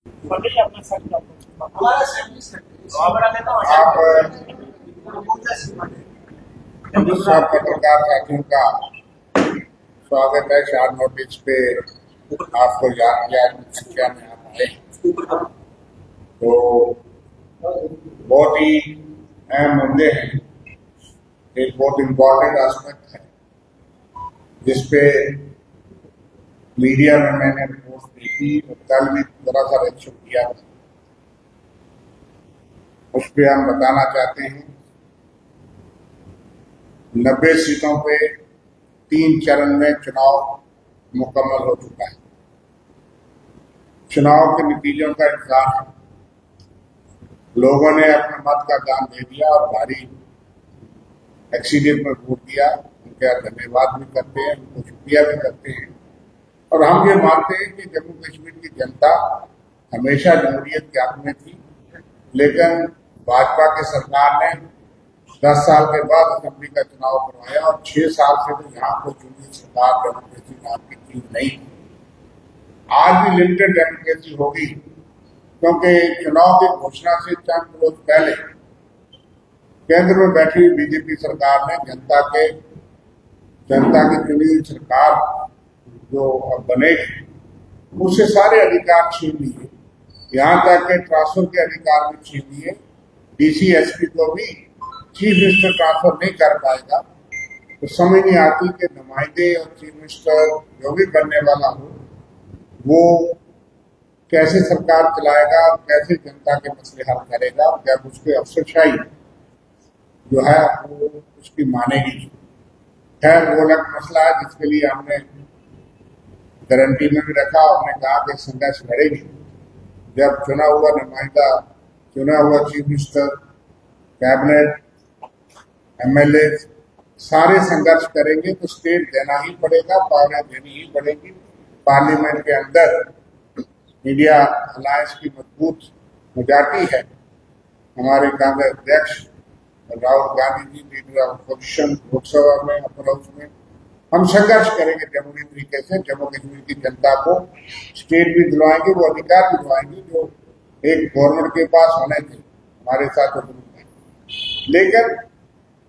आप सब पत्रकार साथियों का स्वागत है। शार्ट नोटिस पे आपको याद संख्या में आप आए तो बहुत ही अहम मुद्दे हैं। एक बहुत इम्पोर्टेंट एस्पेक्ट है जिसपे मीडिया में मैंने रिपोर्ट देखी और कल भी जरा सा रिएक्शन किया था। उस पर हम बताना चाहते हैं 90 सीटों पे 3 चरण में चुनाव मुकम्मल हो चुका है। चुनाव के नतीजों का इंतजार है। लोगों ने अपने मत का दान दे दिया और भारी एक्सीडेंट में वोट दिया। उनका धन्यवाद भी करते हैं, उनको शुक्रिया भी करते हैं। और हम ये मानते हैं कि जम्मू कश्मीर की जनता हमेशा जमहूरियत के हक में थी, लेकिन भाजपा की सरकार ने 10 साल के बाद असेंबली का चुनाव करवाया और 6 साल से तो यहाँ पर जमहूरियत सरकार डेमोक्रेसी नाम की चीज नहीं थी। आज भी लिमिटेड डेमोक्रेसी होगी, क्योंकि चुनाव की घोषणा से चंद रोज पहले केंद्र में बैठी हुई बीजेपी सरकार ने जनता की चुनी हुई सरकार जो अब बनेगी उससे सारे अधिकार छीन लिए। यहाँ तक के ट्रांसफर के अधिकार भी छीन लिए। डीसी एसपी को भी चीफ मिनिस्टर ट्रांसफर नहीं कर पाएगा। तो समझ नहीं आती कि नुमाइंदे और चीफ मिनिस्टर जो भी बनने वाला हो वो कैसे सरकार चलाएगा, कैसे जनता के मसले हल करेगा, जब उसके अफसरशाही जो है वो उसकी मानेगी। खैर वो अलग मसला है जिसके लिए हमने गारंटी में भी रखा। हमने कहा कि संघर्ष लड़ेगी। जब चुना हुआ नुमाइंदा, चुना हुआ चीफ मिनिस्टर, कैबिनेट, एमएलए सारे संघर्ष करेंगे तो स्टेट देना ही पड़ेगा, पावर देनी ही पड़ेगी। पार्लियामेंट के अंदर इंडिया अलायंस की मजबूत मेजॉरिटी है। हमारे कांग्रेस अध्यक्ष Rahul Gandhi ji leader of opposition Lok Sabha में, अपर हाउस में हम संघर्ष करेंगे जमहूरी तरीके से। जम्मू कश्मीर की जनता को स्टेट भी दिलवाएंगे, वो अधिकार भी दिलवाएंगे जो एक गवर्नमेंट के पास होने थे। हमारे साथ तो नहीं। लेकिन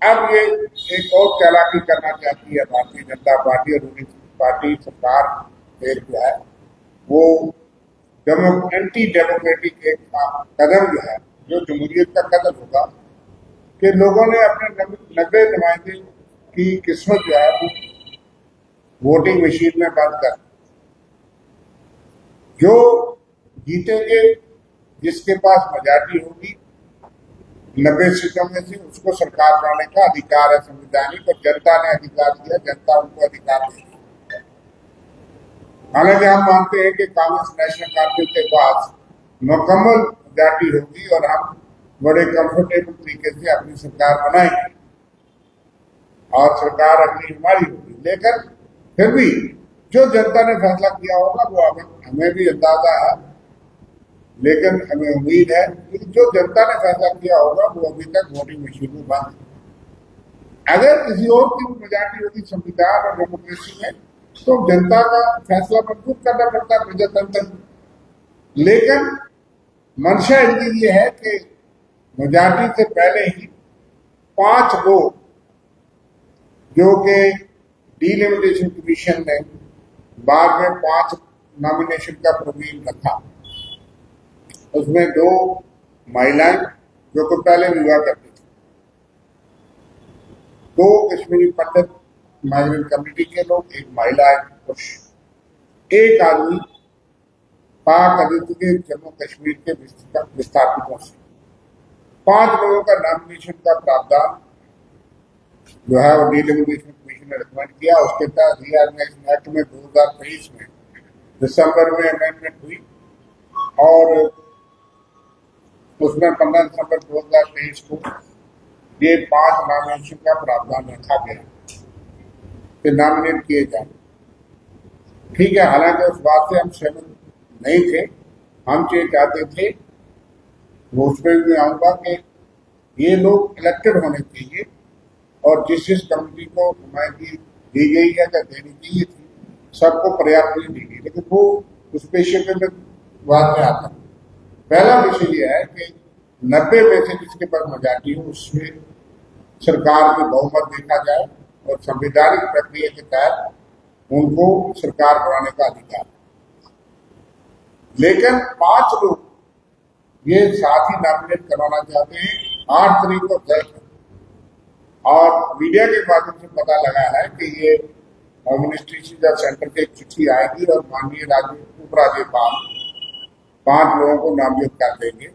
अब ये एक और चालाकी करना चाहती है भारतीय जनता पार्टी और उनकी पार्टी सरकार एक जो है वो एंटी डेमोक्रेटिक एक कदम जो है, जो जमहूरियत का कदम होगा कि लोगों ने अपने 90 नुमाइंदे की किस्मत जो है वो वोटिंग मशीन में बंद कर, जो जीतेंगे जिसके पास मेजॉरिटी होगी 90 सीटों में से उसको सरकार बनाने का अधिकार है संवैधानिक, और जनता ने अधिकार दिया, जनता उनको अधिकार देगी। हालांकि हम मानते हैं कि कांग्रेस नेशनल कांग्रेस के पास मुकम्मल मेजॉरिटी होगी और हम बड़े कंफर्टेबल तरीके से अपनी सरकार बनाएंगे और सरकार अपनी हमारी होगी। लेकिन फिर भी जो जनता ने फैसला किया होगा वो हमें भी अंदाजा है, लेकिन हमें उम्मीद है कि जो जनता ने फैसला किया होगा वो अभी तक वोटिंग मशीन में बंद है। अगर किसी और की मेजॉरिटी होगी संविधान और डेमोक्रेसी में तो जनता का फैसला मजबूत करना पड़ता है प्रजातंत्र। लेकिन मंशा इनकी ये है कि मेजॉरिटी से पहले ही 5 लोग जो कि डिलिमिटेशन कमीशन ने बाद में 5 नॉमिनेशन का प्रोविजन रखा, उसमें 2 महिलाएं जो कि पहले विवाह करती थी, 2 कश्मीरी पंडित माइग्रेंट कम्युनिटी के लोग, 1 महिला, 1 पुरुष, 1 आदमी पाक अधिकृत जम्मू कश्मीर के विस्थापितों से। 5 लोगों का नॉमिनेशन का प्रावधान जो है वो डिलिमिटेशन कमीशन ने रिकमेंड किया। उसके तहत रीऑर्गेनाइजेशन एक्ट में 2023 में दिसंबर में अमेंडमेंट हुई और उसमें 15 दिसंबर 2023 को ये 5 नॉमिनेशन का प्रावधान रखा गया कि नॉमिनेट किए जाए। ठीक है, हालांकि उस बात से हम सहमत नहीं थे। हम ये चाहते थे, वो उसमें भी आऊंगा कि ये लोग इलेक्टेड होने चाहिए और जिस कम्युनिटी को नुमाइंदगी दी गई है या देनी चाहिए थी सबको पर्याप्त नहीं दी गई। लेकिन वो उस पेशे में बाद में आता है। पहला विषय यह है कि 90 में से जिसके पास मेजॉरिटी हो उसमें सरकार की बहुमत देखा जाए और संवैधानिक प्रक्रिया के तहत उनको सरकार बनाने का अधिकार। लेकिन 5 लोग ये साथ ही नॉमिनेट करवाना चाहते हैं 8 तारीख को तक, और मीडिया के माध्यम से पता लगा है कि ये एडमिनिस्ट्रेशन या सेंटर से एक चिट्ठी आएगी और माननीय उपराज्यपाल 5 लोगों को नामित कर देंगे।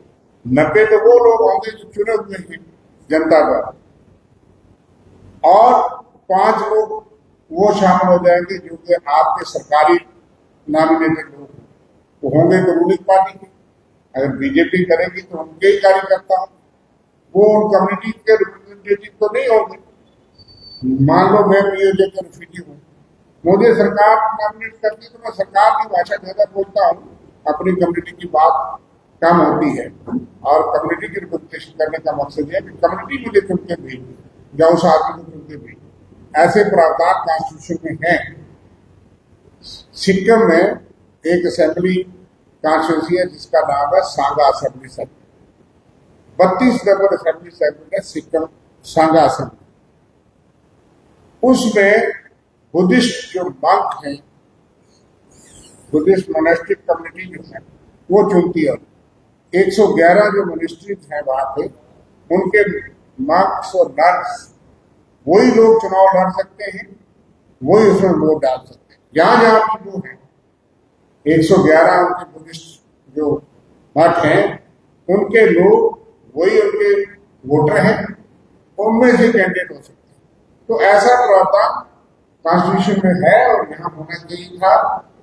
90 तो वो लोग होंगे जो चुने हुए हैं जनता पर, और 5 लोग वो शामिल हो जाएंगे जो कि आपके सरकारी नॉमिनेटेड लोग वो होंगे तो रूलिंग पार्टी के। अगर बीजेपी करेगी तो उनके ही कार्यकर्ता, वो उन कम्युनिटी के रिप्रेजेंटेटिव तो नहीं होंगे। मान लो मैं पीओजे का रिफ्यूजी हूँ, मुझे सरकार नॉमिनेट करती तो मैं सरकार की भाषा ज्यादा बोलता हूँ, अपनी कम्युनिटी की बात कम होती है। और कम्युनिटी की रिप्रेजेंटेशन करने का मकसद है कि कम्युनिटी मुझे चुन के भेजी या उस आदमी को चुन के भेजी। ऐसे प्रावधान कॉन्स्टिट्यूशन में है। सिक्किम में एक असेंबली कॉन्स्टिट्यूंसी है जिसका नाम है सांगा असेंबली सेगमेंट। 32 नंबर असेंबली सेगमेंट है सिक्किम सांगा असेंबली। उसमें बुद्धिस्ट जो मंक हैं, बुद्धिस्ट मोनेस्टिक कम्युनिटी जो है वो चुनती है। 111 जो मोनेस्ट्रीज हैं वहां पे, उनके मंक्स और नन्स वही लोग चुनाव लड़ सकते हैं, वही उसमें वोट डाल सकते हैं। जहां जहां भी वो है 111 उनके बुद्धिस्ट जो मठ हैं, उनके लोग वही उनके वोटर हैं, उनमें से कैंडिडेट हो सकते हैं। तो ऐसा प्रावधान कॉन्स्टिट्यूशन में है और यहाँ होना चाहिए था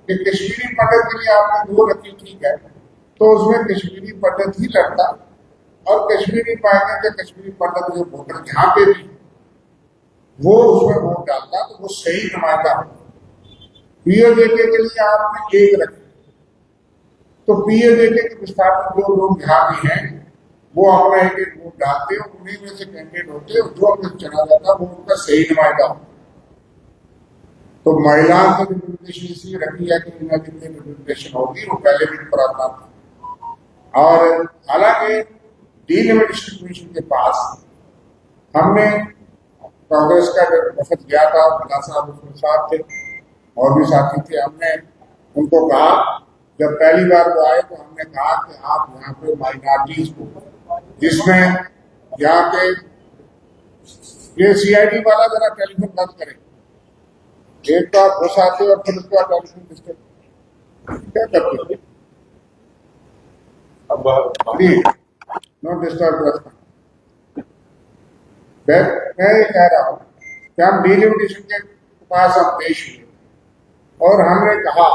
कि कश्मीरी पंडित के लिए आपने वो रखी, ठीक है, तो उसमें कश्मीरी पंडित ही लड़ता, और कश्मीरी पाएंगे कि कश्मीरी पंडित जो वोटर जहाँ पे भी वो उसमें वोट डालता तो वो सही नुमाइंदा होता। पीओजेके के लिए आपने एक रखी, तो पीओजेके के विस्थापित जो लोग यहाँ भी हैं वो अपना एक वोट डालते हैं, उन्हीं में से कैंडिडेट होते हैं, जो अपने चुना जाता वो उनका सही नुमाइंदा होता। तो महिलाओं की रिप्रेजेंटेशन इसलिए रखी है कि इनका जितनी रिप्रेजेंटेशन होगी वो पहले भी प्रावधान था। और हालांकि डीलिमिटेशन कमीशन के पास हमने कांग्रेस का वफद गया था, प्रधान साहब उसमें साथ थे और भी साथी थे। हमने उनको कहा, जब पहली बार वो आए तो हमने कहा कि आप यहाँ पे माइनॉरिटीज को, जिसमें यहाँ पे ये सीआईडी वाला जरा टेलीफोन बंद करें, एक तो आप घुस आते और फिर उसके बाद टेलीफोन डिस्टर्ब क्या करते, नो डिस्टर्ब। मैं ये कह रहा हूँ कि हम डीलिमिटेशन के पास हम पेश हुए और हमने कहा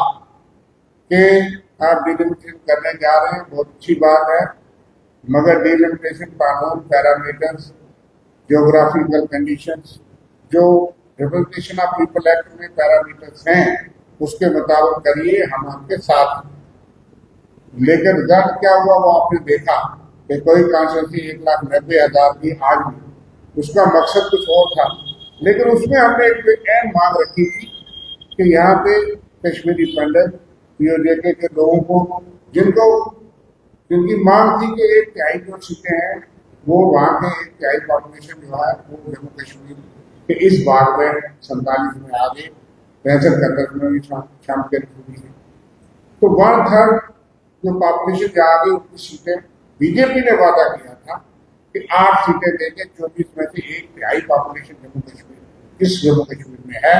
कि आप डीलिमिटेशन करने जा रहे हैं, बहुत अच्छी बात है, मगर डीलिमिटेशन कानून, पैरामीटर्स, ज्योग्राफिकल कंडीशंस, जो रिप्रेजेंटेशन ऑफ पीपल एक्ट में पैरामीटर्स हैं उसके मुताबिक करिए, हम आपके साथ हैं। लेकिन रिजल्ट क्या हुआ वो आपने देखा कि कोई कॉन्स्टिट्यूंसी 1,90,000 की आज भी, उसका मकसद कुछ और था। लेकिन उसमें हमने एक अहम मांग रखी थी कि यहाँ पे कश्मीरी पंडित पीओजेके के लोगों को, जिनकी मांग थी कि 1/3 जो सीटें हैं वो वहाँ के 1/3 पॉपुलेशन जो है वो जम्मू कश्मीर के इस भाग में 47 में आ गए, 65 में भी शाम के हुई है। तो 1/3 जो पॉपुलेशन जो आ गई उनकी सीटें, बीजेपी ने वादा किया था कि 8 सीटें देंगे, 24 में से 1/3 पॉपुलेशन जम्मू कश्मीर, इस जम्मू कश्मीर में है,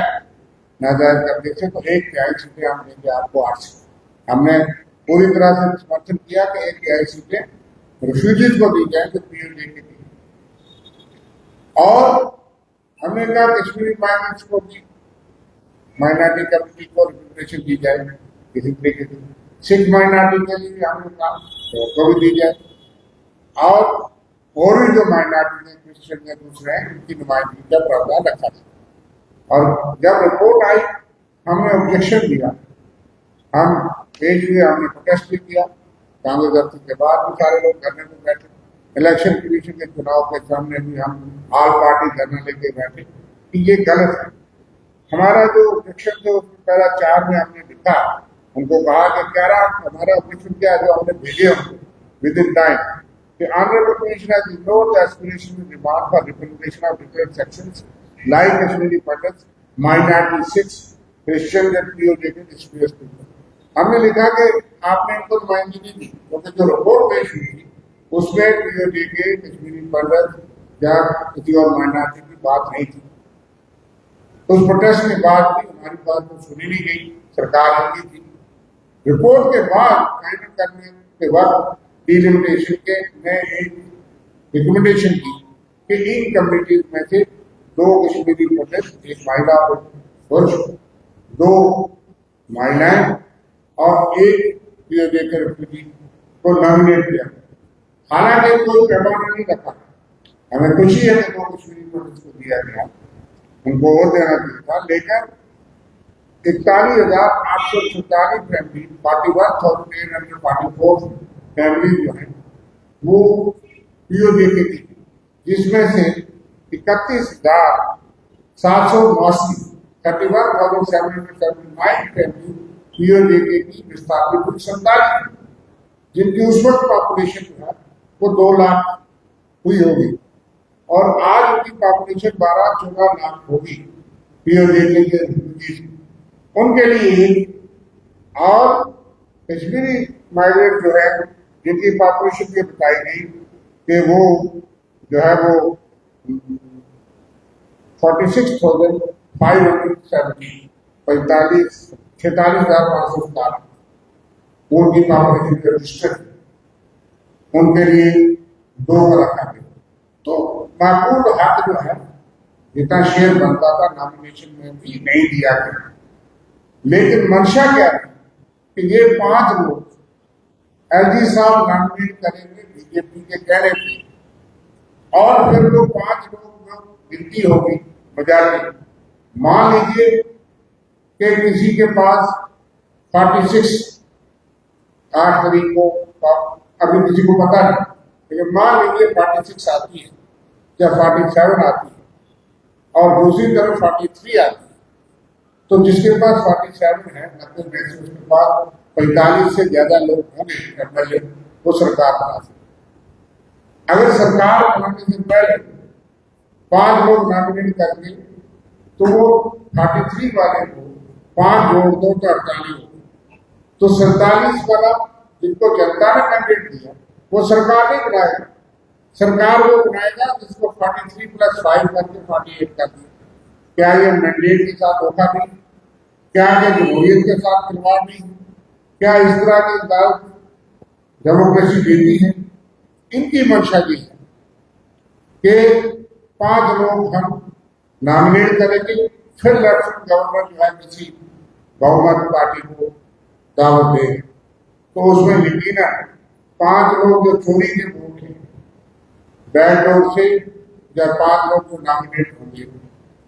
नाजायज करने से, तो 1/3 सीटें हम देंगे आपको 8 सीटें। हमने पूरी तरह से समर्थन किया कि 1/3 सीटें रिफ्यूजीज को दी जाए जो पीओजेके दी, और हमने कहा कश्मीरी माइनॉरिटीज को भी, माइनॉरिटी कम्युनिटी को रिप्रेजेंटेशन दी जाए किसी तरीके से। सिख माइनॉरिटी के लिए हमने कहा तो भी दी जाए, और भी जो माइनॉरिटी है, क्रिश्चियन या दूसरे हैं, उनकी नुमाइंदगी का प्रावधान रखा था। और जब रिपोर्ट आई हमने ऑब्जेक्शन दिया, हम पेश हुए, हमने प्रोटेस्ट भी किया। कांग्रेस दफ्तर के बाद भी सारे लोग धरने में बैठे, इलेक्शन कमीशन के चुनाव के सामने भी हम ऑल पार्टी धरना लेके बैठे कि ये गलत है। हमारा जो ऑब्जेक्शन थे उसमें पहला 4 में हमने लिखा, उनको कहा कि क्या हमारा ऑब्जेक्शन क्या जो हमने भेजे हमको within time. The Honorable Commission has ignored the aspiration and demand for representation of different sections like Kashmiri Pandits, minority Sikhs, Christians and POJ के displaced people. हमने लिखा कि आपने इनको नुमाइंदगी दी क्योंकि जो रिपोर्ट पेश हुई थी उसमें POJ के कश्मीरी पंडित या किसी और माइनॉरिटी की बात नहीं थी। उस प्रोटेस्ट के बाद भी हमारी बात तो सुनी नहीं गई, सरकार लगी थी। रिपोर्ट के बाद फाइनल करने के वक्त डिलिमिटेशन के ने एक रिकमेंडेशन की कि इन कम्युनिटीज में से 2 कश्मीरी पंडित, एक महिला और पुरुष, 2 महिलाएं और एक POJ के रेफ्यूजी को नॉमिनेट किया। हालांकि कोई पैमाना नहीं रखा, हमें खुशी है कि 2 कश्मीरी पंडित को दिया गया, उनको और देना चाहिए था, लेकिन 41,844 फैमिली 41,844 फैमिली जो है वो POJ की थी, जिसमें से 31,789 31,779 फैमिली POJ की विस्थापित हुई 47, जिनकी उस वक्त पॉपुलेशन जो है वो 2 लाख हुई होगी और आज उनकी पॉपुलेशन 12-14 लाख होगी POJ के उनके लिए। और कश्मीरी माइग्रेट जो है जिनकी पॉपुलेशन ये बताई गई कि वो जो है वो 46,570 46,570 उनकी पॉपुलेशन रजिस्टर्ड, उनके लिए 2 रखा गया। तो माकूल हक जो है जितना शेयर बनता था नॉमिनेशन में भी नहीं दिया गया, लेकिन मंशा क्या है कि ये 5 लोग LG साहब नॉमिनेट करेंगे बीजेपी के कहने पे, और फिर वो 5 लोग गिनती होगी बजाते। मान लीजिए कि किसी के पास 46 8 तारीख को, अभी किसी को पता नहीं, लेकिन मान लीजिए 46 आती है या 47 आती है और दूसरी तरफ 43 आती है, तो जिसके पास 47 है मतलब वैसे उसके पास 45 से ज्यादा लोग होंगे MLA, वो सरकार बना सकते। अगर सरकार बनाने से पहले 5 लोग नॉमिनेट करके तो वो 43 वाले को 5 जोड़ दो तो 48 हो, तो 47 वाला जिनको जनता ने कैंडिडेट दिया वो सरकार नहीं बनाएगा, सरकार वो बनाएगा जिसको 43 + 5 करके 48 कर दिया। क्या ये मैंडेट के साथ धोखा नहीं? क्या ये जमहूरियत के साथ खिलवाड़ नहीं? क्या इस तरह की डेमोक्रेसी देती है? इनकी मंशा ये है कि 5 लोग हम नॉमिनेट करेंगे, फिर लेफ्टिनेंट गवर्नर जो है किसी बहुमत पार्टी को दावत देंगे, तो उसमें यकीनन 5 लोग जो चोरी के वोट हैं बैकडोर से या 5 लोग जो नॉमिनेट होंगे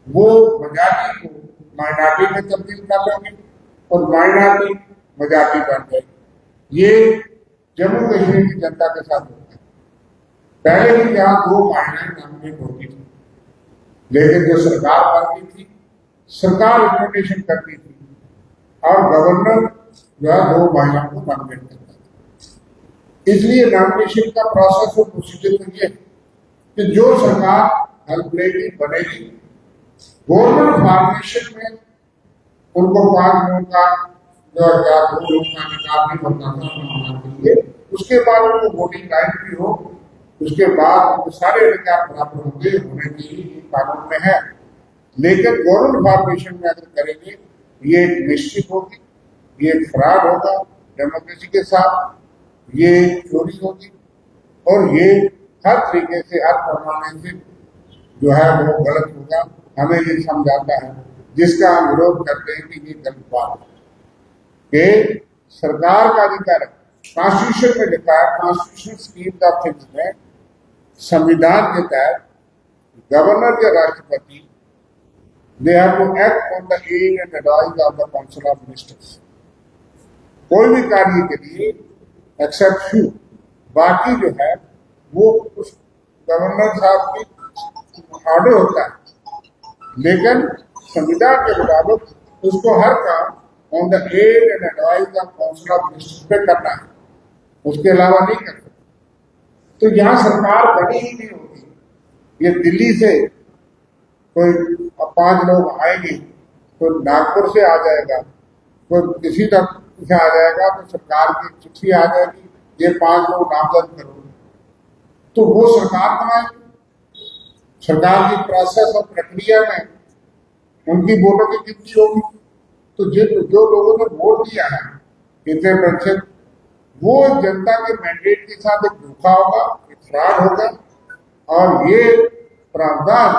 वो मेजॉरिटी को माइनॉरिटी में तब्दील कर लेंगे और माइनॉरिटी मेजॉरिटी बन जाएगी। ये जम्मू कश्मीर की जनता के साथ होता है। पहले भी यहाँ 2 महिलाएं नॉमिनेट होती थी, लेकिन जो सरकार बनती थी सरकार रिकमेंडेशन करती थी और गवर्नर जो है 2 महिलाओं को नॉमिनेट करता था। इसलिए नॉमिनेशन का प्रोसेस और प्रोसीजर तो ये है कि जो सरकार हेल्पलेटिव बनेगी गवर्नमेंट फॉर्मेशन में उनको 5 लोगों का जो 2 लोगों का निकाल भी बनता था चाहिए, उसके बाद उनको वोटिंग राइट भी हो, उसके बाद उनको सारे अधिकार बराबर होंगे होने के लिए कानून में है। लेकिन गवर्नमेंट फॉर्मेशन में अगर करेंगे ये निश्चित होगी, ये फ्रॉड होगा डेमोक्रेसी के साथ, ये चोरी होगी और ये हर तरीके से हर पैमाने से जो है वो गलत होगा। हमें ये समझाता है जिसका हम विरोध करते हैं कि ये गलत बात है कि सरकार का अधिकार है। कॉन्स्टिट्यूशन में लिखा है, कॉन्स्टिट्यूशन स्कीम ऑफ थिंग्स में संविधान के तहत गवर्नर या राष्ट्रपति they have to act on the aid and advice of the council of ministers. कोई भी कार्य के लिए एक्सेप्ट फ्यू, बाकी जो है वो उस गवर्नर साहब की ऑर्डर होता है, लेकिन संविधान के मुताबिक उसको हर काम on the aid and advice of council of ministers पे करना है, उसके अलावा नहीं कर सकते। तो यहाँ सरकार बनी ही नहीं होगी। ये दिल्ली से कोई 5 लोग आएंगे, तो नागपुर से आ जाएगा, तो किसी तक से आ जाएगा, तो सरकार की चिट्ठी आ जाएगी, ये 5 लोग नामजद करो, तो वो सरकार बनाएगी। सरकार की प्रोसेस और प्रक्रिया में उनकी वोटों की गिनती होगी। तो जो लोगों ने वोट दिया है इतने प्रतिशत, वो जनता के मैंडेट के साथ एक धोखा होगा, एक फ्रॉड होगा। और ये प्रावधान,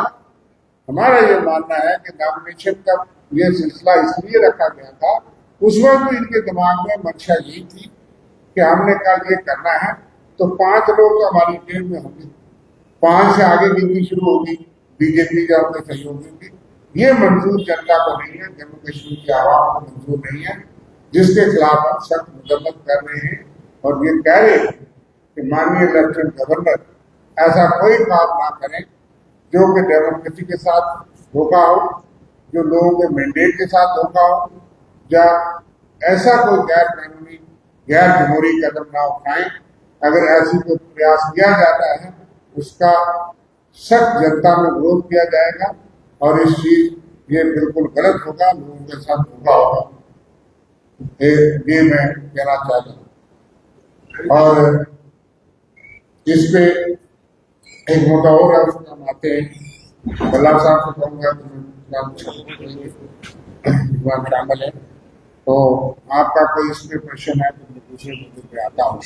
हमारा ये मानना है कि नॉमिनेशन का ये सिलसिला इसलिए रखा गया था, उस वक्त तो इनके दिमाग में मंशा यही थी कि हमने कल ये करना है, तो 5 लोग तो हमारी टीम में होंगे, 5 से आगे गिनती शुरू होगी, बीजेपी या उनके सहयोगी की। ये मंजूर जनता को नहीं है, जम्मू कश्मीर की आवाम को मंजूर नहीं है, जिसके खिलाफ हम सख्त मुकदमत कर रहे हैं और ये कह रहे हैं कि माननीय लेफ्टिनेंट गवर्नर ऐसा कोई काम ना करें जो कि डेमोक्रेसी के साथ धोखा हो, जो लोगों के मैंडेट के साथ धोखा हो, या ऐसा कोई गैर कानूनी गैर जमहूरी कदम ना उठाएं। अगर ऐसी कोई प्रयास किया जाता है, उसका सख्त जनता में विरोध किया जाएगा और इस चीज ये बिल्कुल गलत होगा, लोगों के साथ धोखा होगा। ये मैं कहना चाहता हूँ। और इस पे एक मुद्दा और है, उसका हम आते हैं बल्ला साहब को कहूँगा शामिल है, तो आपका कोई इसमें प्रश्न है तो मैं दूसरे मुद्दे पे आता हूँ।